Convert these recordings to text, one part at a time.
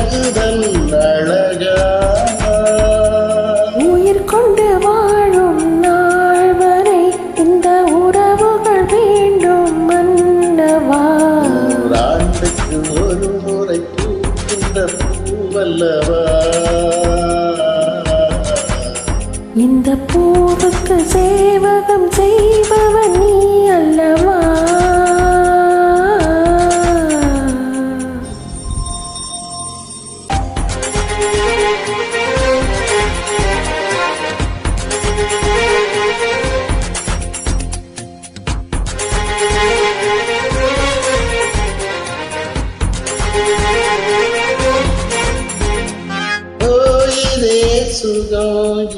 பழகுதல் அழகா உயிர் கொண்டு வாழும் நாள் வரை இந்த உறவுகள் வேண்டும் மன்னவா. ஆண்டுக்கு ஒரு முறை பூக்கின்ற பூவல்லவா, இந்த பூவுக்கு சேவகம் செய்பவன் நீ அல்லவா.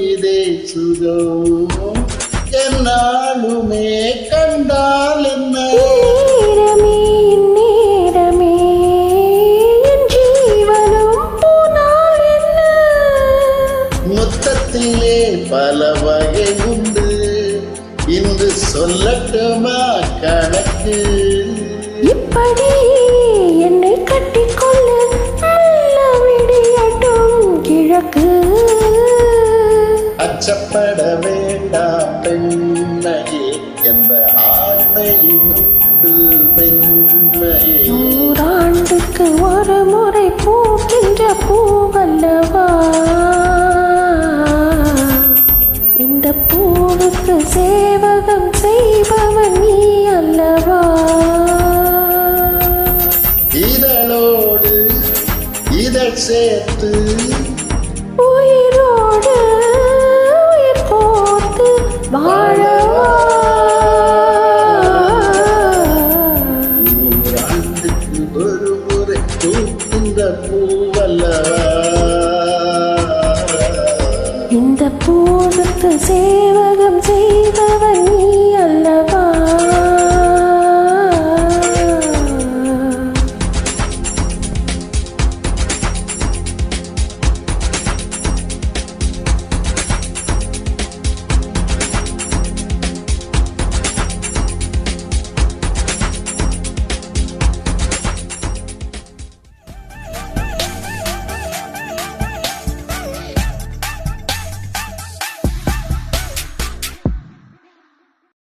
இதே சுகம் என்னாலுமே கண்டால் என்ன, நேரமே என் ஜீவனும் போனால் என்ன. மொத்தத்திலே பல வகை உண்டு, இன்று சொல்லட்டுமா கணக்கு. இப்படி என்னை கட்டிக்கொள்ள நல்ல விடியட்டும் கிழக்கு. அச்சப்பட வேண்டாம் பெண்மையே, எந்த ஆண்மையும் உண்டு மென்மையே. நூறாண்டுக்கு ஒரு முறை பூக்கின்ற பூவல்லவா, இந்த பூவுக்கு சேவகம் செய்பவன் நீ அல்லவா. இதழோடு இதழ் சேர்த்து உயிரோடு உயிர் கோர்த்து வாழவா. நூறாண்டுக்கு ஒரு முறை பூக்கின்ற பூவல்லவா, இந்த பூவுக்கு சேவகம் செய்பவன்